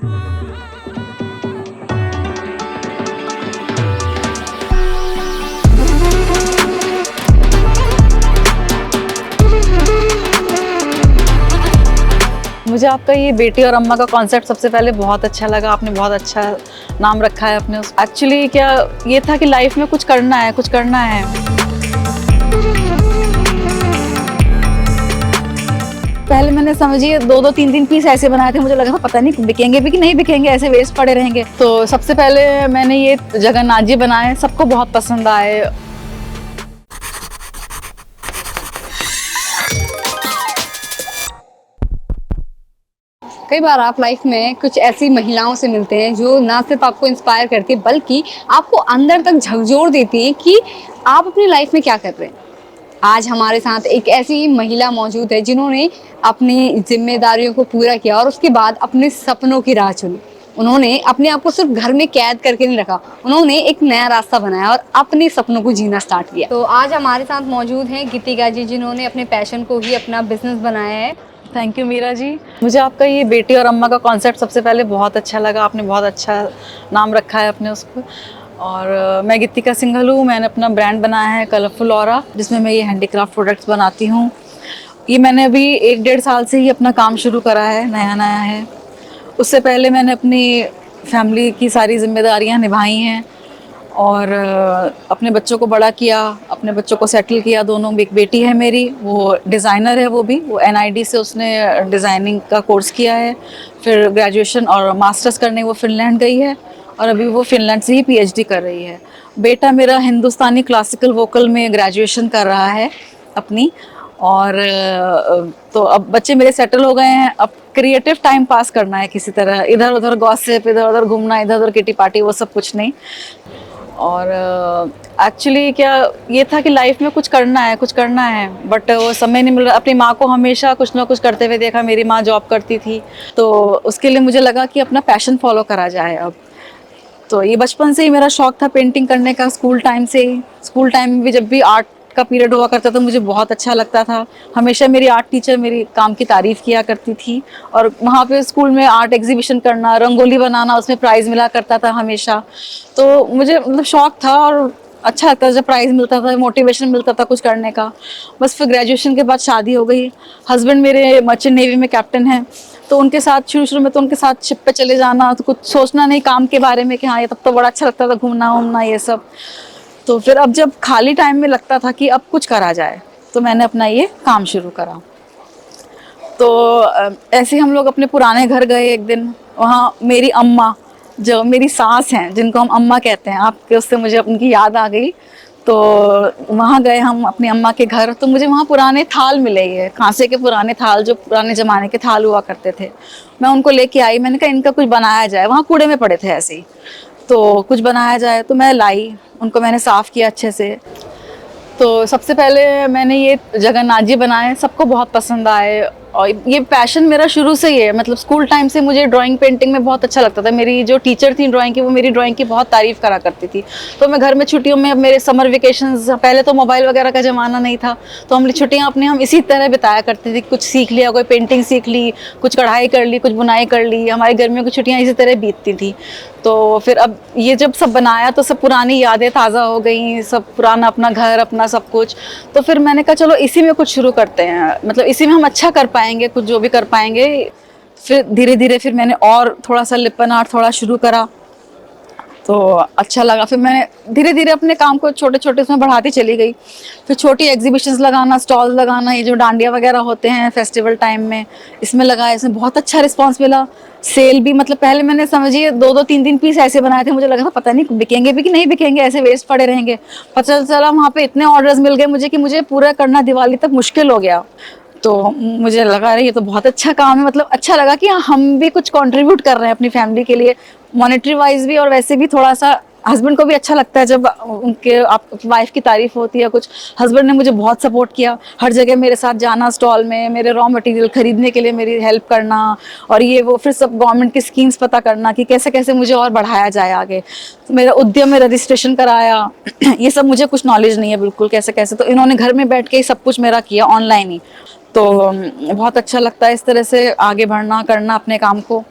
मुझे आपका ये बेटी और अम्मा का कॉन्सेप्ट सबसे पहले बहुत अच्छा लगा। आपने बहुत अच्छा नाम रखा है अपने उस। एक्चुअली क्या ये था कि लाइफ में कुछ करना है, कुछ करना है। पहले मैंने समझिए 2-2 3-3 पीस ऐसे बनाए थे, मुझे लगा था पता नहीं बिकेंगे भी कि नहीं बिकेंगे, ऐसे वेस्ट पड़े रहेंगे। तो सबसे पहले मैंने ये जगन्नाथ जी बनाए, सबको बहुत पसंद आए। कई बार आप लाइफ में कुछ ऐसी महिलाओं से मिलते हैं जो ना सिर्फ आपको इंस्पायर करती है बल्कि आपको अंदर तक झकझोर देती हैं कि आप अपनी लाइफ में क्या कर रहे हैं। आज हमारे साथ एक ऐसी महिला मौजूद है जिन्होंने अपनी जिम्मेदारियों को पूरा किया और उसके बाद अपने सपनों की राह चुनी। उन्होंने अपने आप को सिर्फ घर में कैद करके नहीं रखा, उन्होंने एक नया रास्ता बनाया और अपने सपनों को जीना स्टार्ट किया। तो आज हमारे साथ मौजूद हैं गीतिका जी, जिन्होंने अपने पैशन को ही अपना बिजनेस बनाया है। थैंक यू मीरा जी। मुझे आपका ये बेटी और अम्मा का कॉन्सेप्ट सबसे पहले बहुत अच्छा लगा। आपने बहुत अच्छा नाम रखा है अपने उसको। और मैं गीतिका सिंघल हूँ। मैंने अपना ब्रांड बनाया है कलरफुल ऑरा, जिसमें मैं ये हैंडीक्राफ्ट प्रोडक्ट्स बनाती हूँ। ये मैंने अभी 1-1.5 साल से ही अपना काम शुरू करा है, नया नया है। उससे पहले मैंने अपनी फैमिली की सारी जिम्मेदारियाँ निभाई हैं और अपने बच्चों को बड़ा किया, अपने बच्चों को सेटल किया। दोनों, एक बेटी है मेरी, वो डिज़ाइनर है, वो NID से उसने डिज़ाइनिंग का कोर्स किया है। फिर ग्रेजुएशन और मास्टर्स करने वो फिनलैंड गई है और अभी वो फिनलैंड से ही PhD कर रही है। बेटा मेरा हिंदुस्तानी क्लासिकल वोकल में ग्रेजुएशन कर रहा है अपनी। और तो अब बच्चे मेरे सेटल हो गए हैं। अब क्रिएटिव टाइम पास करना है किसी तरह, इधर उधर गॉसिप, इधर उधर घूमना, इधर उधर किटी पार्टी, वो सब कुछ नहीं। और एक्चुअली क्या ये था कि लाइफ में कुछ करना है, कुछ करना है, बट वो समय नहीं मिल रहा। अपनी माँ को हमेशा कुछ ना कुछ करते हुए देखा। मेरी माँ जॉब करती थी, तो उसके लिए मुझे लगा कि अपना पैशन फॉलो करा जाए अब। तो ये बचपन से ही मेरा शौक था पेंटिंग करने का, स्कूल टाइम से ही। स्कूल टाइम में भी जब भी आर्ट का पीरियड हुआ करता था मुझे बहुत अच्छा लगता था। हमेशा मेरी आर्ट टीचर मेरी काम की तारीफ़ किया करती थी और वहाँ पे स्कूल में आर्ट एग्जीबिशन करना, रंगोली बनाना, उसमें प्राइज़ मिला करता था हमेशा। तो मुझे मतलब शौक था और अच्छा लगता था जब प्राइज़ मिलता था, मोटिवेशन मिलता था कुछ करने का। बस फिर ग्रेजुएशन के बाद शादी हो गई। हस्बैंड मेरे मर्चेंट नेवी में कैप्टन हैं, तो उनके साथ शुरू में तो उनके साथ शिप पे चले जाना, तो कुछ सोचना नहीं काम के बारे में कि हाँ ये तब तो बड़ा अच्छा लगता था घूमना वूमना ये सब। तो फिर अब जब खाली टाइम में लगता था कि अब कुछ करा जाए, तो मैंने अपना ये काम शुरू करा। तो ऐसे हम लोग अपने पुराने घर गए एक दिन। वहाँ मेरी अम्मा, जो मेरी सास हैं, जिनको हम अम्मा कहते हैं, आपके उससे मुझे उनकी याद आ गई। तो वहाँ गए हम अपनी अम्मा के घर, तो मुझे वहाँ पुराने थाल मिले, ये कांसे के पुराने थाल, जो पुराने ज़माने के थाल हुआ करते थे। मैं उनको लेके आई, मैंने कहा इनका कुछ बनाया जाए। वहाँ कूड़े में पड़े थे ऐसे ही, तो कुछ बनाया जाए। तो मैं लाई, उनको मैंने साफ़ किया अच्छे से। तो सबसे पहले मैंने ये जगन्नाथ जी बनाए, सबको बहुत पसंद आए। और ये पैशन मेरा शुरू से ही है, मतलब स्कूल टाइम से मुझे ड्राइंग पेंटिंग में बहुत अच्छा लगता था। मेरी जो टीचर थी ड्राइंग की, वो मेरी ड्राइंग की बहुत तारीफ़ करा करती थी। तो मैं घर में छुट्टियों में, अब मेरे समर वेकेशंस, पहले तो मोबाइल वगैरह का ज़माना नहीं था, तो हम छुट्टियाँ अपने हम इसी तरह बिताया करते थे। कुछ सीख लिया, कोई पेंटिंग सीख ली, कुछ कढ़ाई कर ली, कुछ बुनाई कर ली। हमारी गर्मियों की छुट्टियाँ इसी तरह बीतती थी। तो फिर अब ये जब सब बनाया तो सब पुरानी यादें ताज़ा हो गई, सब पुराना अपना घर, अपना सब कुछ। तो फिर मैंने कहा चलो इसी में कुछ शुरू करते हैं, मतलब इसी में हम अच्छा कर पाएंगे, कुछ जो भी कर पाएंगे। फिर धीरे धीरे फिर मैंने और थोड़ा सा लिपन आर्ट थोड़ा शुरू करा, तो अच्छा लगा। फिर मैंने धीरे धीरे अपने काम को छोटे छोटे उसमें बढ़ाती चली गई। फिर छोटी एग्जीबिशंस लगाना, स्टॉल लगाना, ये जो डांडिया वगैरह होते हैं फेस्टिवल टाइम में, इसमें लगाया। इसमें बहुत अच्छा रिस्पांस मिला। सेल भी, मतलब पहले मैंने समझिए 2-2 3-3 पीस ऐसे बनाए थे, मुझे लगा था पता नहीं बिकेंगे भी कि नहीं बिकेंगे, ऐसे वेस्ट पड़े रहेंगे। पता चला वहाँ पे इतने ऑर्डर्स मिल गए मुझे कि मुझे पूरा करना दिवाली तक मुश्किल हो गया। तो मुझे लगा अरे ये तो बहुत अच्छा काम है, मतलब अच्छा लगा कि हम भी कुछ कंट्रीब्यूट कर रहे हैं अपनी फैमिली के लिए, मॉनेटरी वाइज भी और वैसे भी। थोड़ा सा हस्बैंड को भी अच्छा लगता है जब उनके आप वाइफ की तारीफ होती है कुछ। हस्बैंड ने मुझे बहुत सपोर्ट किया, हर जगह मेरे साथ जाना, स्टॉल में मेरे रॉ मटेरियल खरीदने के लिए मेरी हेल्प करना, और ये वो फिर सब गवर्नमेंट की स्कीम्स पता करना कि कैसे कैसे मुझे और बढ़ाया जाए आगे। तो मेरा उद्यम में रजिस्ट्रेशन कराया ये सब मुझे कुछ नॉलेज नहीं है बिल्कुल कैसे कैसे, तो इन्होंने घर में बैठ के ही सब कुछ मेरा किया ऑनलाइन ही। तो बहुत अच्छा लगता है इस तरह से आगे बढ़ना, करना अपने काम को।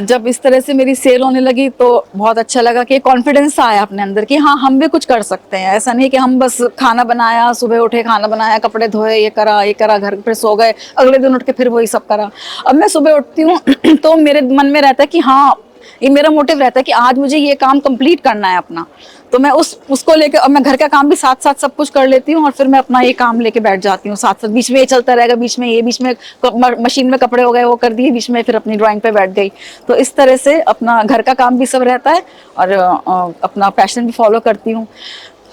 जब इस तरह से मेरी सेल होने लगी तो बहुत अच्छा लगा कि कॉन्फिडेंस आया अपने अंदर कि हाँ हम भी कुछ कर सकते हैं। ऐसा नहीं कि हम बस खाना बनाया, सुबह उठे खाना बनाया, कपड़े धोए, ये करा, घर पे सो गए, अगले दिन उठ के फिर वही सब करा। अब मैं सुबह उठती हूँ तो मेरे मन में रहता है कि हाँ, ये मेरा मोटिव रहता है कि आज मुझे ये काम कंप्लीट करना है अपना। तो मैं उसको लेकर, अब मैं घर का काम भी साथ साथ सब कुछ कर लेती हूँ और फिर मैं अपना ये काम लेके बैठ जाती हूँ साथ साथ। बीच में ये चलता रहेगा, बीच में मशीन में कपड़े हो गए वो कर दिए, बीच में फिर अपनी ड्राइंग पे बैठ गई। तो इस तरह से अपना घर का काम भी सब रहता है और अपना पैशन भी फॉलो करती हूँ।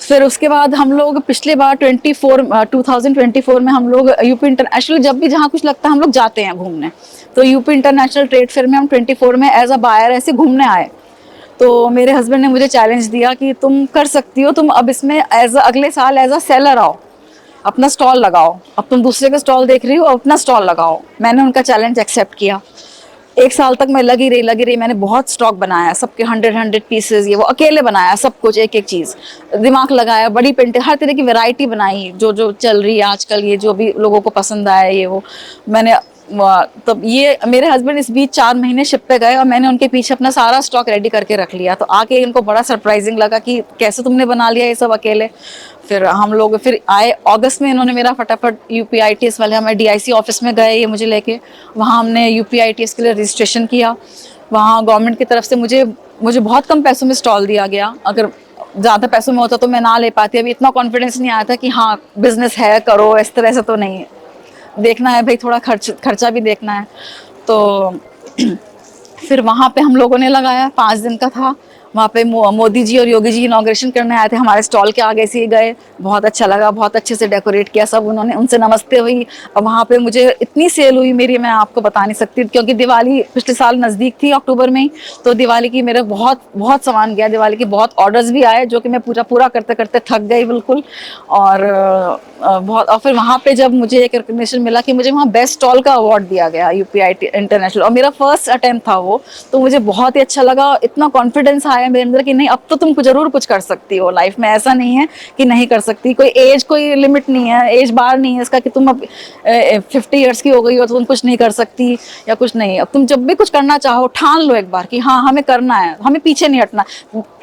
फिर उसके बाद हम लोग पिछले बार 2024 में हम लोग यूपी इंटरनेशनल, जब भी जहाँ कुछ लगता है हम लोग जाते हैं घूमने। तो यूपी इंटरनेशनल ट्रेड फेयर में हम 24 में एज अ बायर ऐसे घूमने आए। तो मेरे हस्बैंड ने मुझे चैलेंज दिया कि तुम कर सकती हो, तुम अब इसमें अगले साल एज अ सेलर आओ, अपना स्टॉल लगाओ। अब तुम दूसरे का स्टॉल देख रही हो, अपना स्टॉल लगाओ। मैंने उनका चैलेंज एक्सेप्ट किया। 1 साल तक मैं लगी रही। मैंने बहुत स्टॉक बनाया, सबके 100 पीसेज, ये वो अकेले बनाया सब कुछ, एक एक चीज़ दिमाग लगाया, बड़ी पेंटिंग, हर तरह की वैरायटी बनाई जो जो चल रही है आजकल, ये जो भी लोगों को पसंद आया ये वो मैंने। तब ये मेरे हस्बैंड इस बीच 4 महीने शिप पे गए और मैंने उनके पीछे अपना सारा स्टॉक रेडी करके रख लिया। तो आके इनको बड़ा सरप्राइजिंग लगा कि कैसे तुमने बना लिया ये सब अकेले। फिर हम लोग फिर आए अगस्त में, इन्होंने मेरा फटाफट यूपीआईटीएस वाले, हमें डीआईसी ऑफिस में गए ये मुझे लेके, वहाँ हमने यूपीआईटीएस के लिए रजिस्ट्रेशन किया। वहाँ गवर्नमेंट की तरफ से मुझे बहुत कम पैसों में स्टॉल दिया गया। अगर ज़्यादा पैसों में होता तो मैं ना ले पाती। अभी इतना कॉन्फिडेंस नहीं आया था कि हाँ बिजनेस है, करो, इस तरह से तो नहीं, देखना है भाई, थोड़ा खर्चा भी देखना है। तो फिर वहाँ पे हम लोगों ने लगाया, 5 दिन का था। वहाँ पे मोदी जी और योगी जी इनॉग्रेशन करने आए थे, हमारे स्टॉल के आगे से ही गए। बहुत अच्छा लगा, बहुत अच्छे से डेकोरेट किया सब उन्होंने, उनसे नमस्ते हुई। और वहाँ पे मुझे इतनी सेल हुई मेरी, मैं आपको बता नहीं सकती, क्योंकि दिवाली पिछले साल नज़दीक थी अक्टूबर में ही। तो दिवाली की मेरा बहुत बहुत सामान गया, दिवाली की बहुत ऑर्डर्स भी आए जो कि मैं पूरा करते करते थक गई बिल्कुल। और बहुत, और फिर वहाँ पे जब मुझे एक रिकग्निशन मिला कि मुझे वहाँ बेस्ट स्टॉल का अवार्ड दिया गया यूपीआईटी इंटरनेशनल, और मेरा फर्स्ट अटेम्प्ट था वो, तो मुझे बहुत ही अच्छा लगा। इतना कॉन्फिडेंस आया मेरे अंदर कि नहीं, अब तो तुम जरूर कुछ कर सकती हो लाइफ में, ऐसा नहीं है कि नहीं कर सकती। कोई एज, कोई लिमिट नहीं है, एज बार नहीं है इसका कि तुम अब 50 ईयर्स की हो गई हो तो तुम कुछ नहीं कर सकती या कुछ नहीं। अब तुम जब भी कुछ करना चाहो ठान लो एक बार कि हाँ हमें करना है, हमें पीछे नहीं हटना।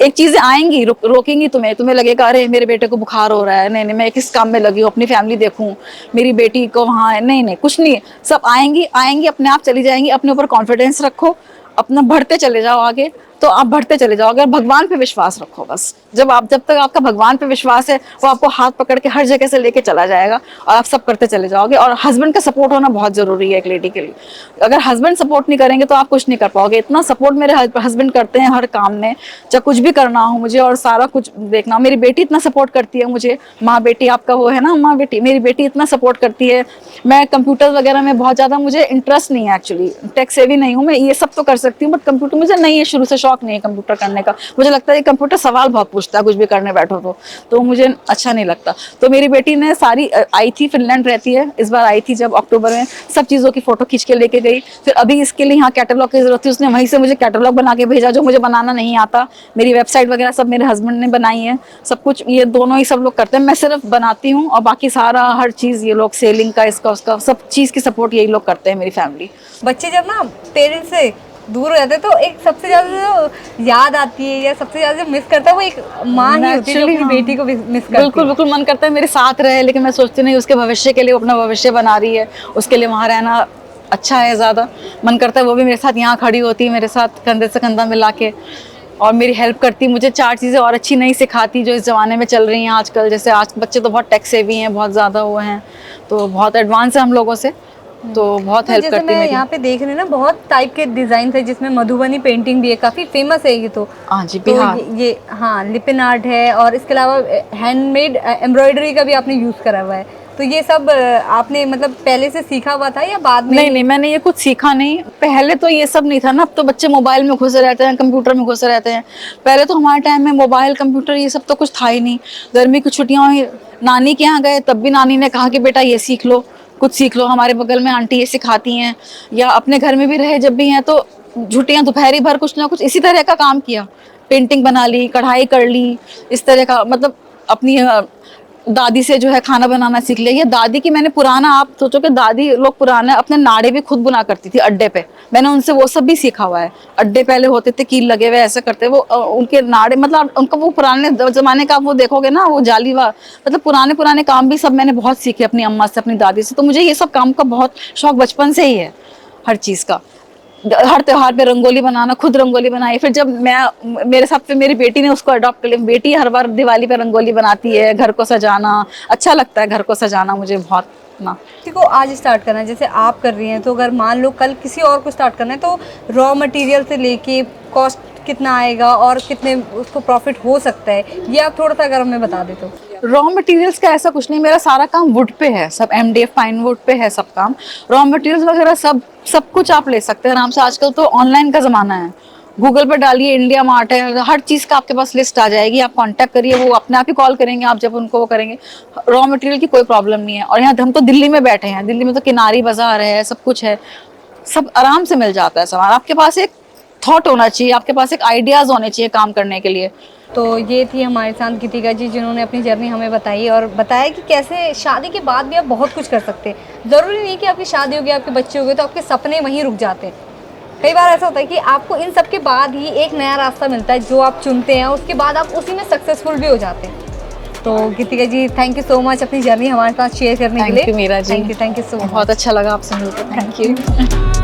एक चीजें आएंगी, रोकेंगी तुम्हें लगेगा अरे मेरे बेटे को बुखार हो रहा है, नहीं मैं किस काम में लगी हूँ, अपनी फैमिली देखूं, मेरी बेटी को वहाँ, नहीं कुछ नहीं, सब आएंगी अपने आप चली जाएंगी। अपने ऊपर कॉन्फिडेंस रखो, अपना बढ़ते चले जाओ आगे, तो आप बढ़ते चले जाओ। अगर भगवान पे विश्वास रखो बस, जब तक आपका भगवान पे विश्वास है, वो आपको हाथ पकड़ के हर जगह से लेके चला जाएगा और आप सब करते चले जाओगे। और हस्बैंड का सपोर्ट होना बहुत जरूरी है एक लेडी के लिए। अगर हस्बैंड सपोर्ट नहीं करेंगे तो आप कुछ नहीं कर पाओगे। इतना सपोर्ट मेरे हस्बैंड करते हैं हर काम में, चाहे कुछ भी करना हो मुझे और सारा कुछ देखना। मेरी बेटी इतना सपोर्ट करती है मुझे, माँ बेटी आपका वो है ना, माँ बेटी, मेरी बेटी इतना सपोर्ट करती है। मैं कंप्यूटर वगैरह में बहुत ज़्यादा मुझे इंटरेस्ट नहीं है, एक्चुअली टेक सेवी नहीं हूँ मैं, ये सब तो कर सकती हूँ बट कंप्यूटर मुझे नहीं है, शुरू से शौक नहीं है कंप्यूटर करने का। मुझे लगता है कंप्यूटर सवाल बहुत पूछता है कुछ भी करने बैठो तो मुझे अच्छा नहीं लगता। तो मेरी बेटी ने सारी आई थी, फिनलैंड रहती है, इस बार आई थी जब अक्टूबर में, सब चीज़ों की फोटो खींच के लेके गई। फिर अभी इसके लिए यहाँ कैटलॉग की जरूरत थी, उसने वहीं से मुझे कैटलॉग बना के भेजा जो मुझे बनाना नहीं आता। मेरी वेबसाइट वगैरह सब मेरे हस्बैंड ने बनाई है, सब कुछ ये दोनों ही सब लोग करते हैं, मैं सिर्फ बनाती हूँ और बाकी सारा हर चीज़ ये लोग, सेलिंग का, इसका उसका, सब चीज़ की सपोर्ट यही लोग करते हैं, मेरी फैमिली। बच्चे जब ना पेरेंट्स से दूर हो जाते हैं तो एक सबसे ज्यादा जो याद आती है या सबसे ज्यादा जो मिस करता है वो एक माँ ही होती है जो अपनी बेटी को मिस करती है। बिल्कुल मन करता है मेरे साथ रहे, लेकिन मैं सोचती नहीं, उसके भविष्य के लिए, अपना भविष्य बना रही है, उसके लिए वहाँ रहना अच्छा है ज़्यादा। मन करता है वो भी मेरे साथ यहाँ खड़ी होती है, मेरे साथ कंधे से कंधा मिला के, और मेरी हेल्प करती, मुझे 4 चीज़ें और अच्छी नहीं सिखाती जो इस ज़माने में चल रही हैं आजकल। जैसे आज बच्चे तो बहुत टेक सेवी हैं, बहुत ज़्यादा वो हैं, तो बहुत एडवांस है हम लोगों से, तो बहुत हेल्प करती है मेरी। यहाँ पे देख रहे हैं ना, बहुत टाइप के डिजाइन है जिसमें मधुबनी पेंटिंग भी है, काफी फेमस है ये तो। हाँ जी, तो बिहार। ये हाँ लिपिन आर्ट है, और इसके अलावा हैंडमेड एम्ब्रॉयडरी का भी आपने यूज करा हुआ है। तो ये सब आपने मतलब पहले से सीखा हुआ था या बाद में? नहीं, मैंने ये कुछ सीखा नहीं, पहले तो ये सब नहीं था ना। अब तो बच्चे मोबाइल में घुसे रहते हैं, कंप्यूटर में घुसे रहते हैं। पहले तो हमारे टाइम में मोबाइल, कंप्यूटर, ये सब तो कुछ था ही नहीं। गर्मी की छुट्टियां हुई, नानी के यहाँ गए, तब भी नानी ने कहा कि बेटा ये सीख लो, कुछ सीख लो, हमारे बगल में आंटी ये सिखाती हैं। या अपने घर में भी रहे जब भी हैं तो छुट्टियां दोपहरी भर कुछ ना कुछ इसी तरह का काम किया, पेंटिंग बना ली, कढ़ाई कर ली, इस तरह का, मतलब अपनी दादी से जो है खाना बनाना सीख लिया। ये दादी की मैंने पुराना, आप सोचो कि दादी लोग पुराने अपने नाड़े भी खुद बुना करती थी अड्डे पे, मैंने उनसे वो सब भी सीखा हुआ है। अड्डे पहले होते थे कील लगे हुए ऐसे करते, वो उनके नाड़े, मतलब उनका वो पुराने जमाने का, आप वो देखोगे ना वो जाली मतलब पुराने पुराने काम भी सब मैंने बहुत सीखे अपनी अम्मा से, अपनी दादी से। तो मुझे ये सब काम का बहुत शौक बचपन से ही है, हर चीज का। हर त्योहार पे रंगोली बनाना, खुद रंगोली बनाई। फिर जब मैं, मेरे साथ फिर मेरी बेटी ने उसको अडॉप्ट कर लिया। बेटी हर बार दिवाली पे रंगोली बनाती है, घर को सजाना अच्छा लगता है, घर को सजाना मुझे बहुत ना। किसी को आज स्टार्ट करना है जैसे आप कर रही हैं, तो अगर मान लो कल किसी और को स्टार्ट करना है, तो रॉ मटेरियल से लेके कॉस्ट कितना आएगा और कितने उसको प्रॉफिट हो सकता है, ये आप थोड़ा सा अगर हमें बता दे तो। रॉ मटेरियल्स का ऐसा कुछ नहीं, मेरा सारा काम वुड पे है, सब MDF पाइन वुड पे है सब काम। रॉ मटेरियल्स वगैरह सब कुछ आप ले सकते हैं आराम से। आजकल तो ऑनलाइन का जमाना है, गूगल पर डालिए इंडिया मार्ट है, हर चीज का आपके पास लिस्ट आ जाएगी। आप कांटेक्ट करिए, वो अपने आप ही कॉल करेंगे, आप जब उनको वो करेंगे। रॉ मटेरियल की कोई प्रॉब्लम नहीं है। और यहाँ हम तो दिल्ली में बैठे हैं, दिल्ली में तो किनारी बाजार है, सब कुछ है, सब आराम से मिल जाता है सामान। आपके पास एक थॉट होना चाहिए, आपके पास एक आइडियाज होने चाहिए काम करने के लिए। तो ये थी हमारे साथ गीतिका जी, जिन्होंने अपनी जर्नी हमें बताई और बताया कि कैसे शादी के बाद भी आप बहुत कुछ कर सकते हैं। ज़रूरी नहीं कि आपकी शादी हो गई, आपके बच्चे हो गए तो आपके सपने वहीं रुक जाते हैं। कई बार ऐसा होता है कि आपको इन सब के बाद ही एक नया रास्ता मिलता है जो आप चुनते हैं, उसके बाद आप उसी में सक्सेसफुल भी हो जाते हैं। तो Geetika ji, thank you so much अपनी जर्नी हमारे साथ शेयर करने के लिए। Thank you Meera ji, thank you so much. बहुत अच्छा लगा आपसे मिलकर, थैंक यू।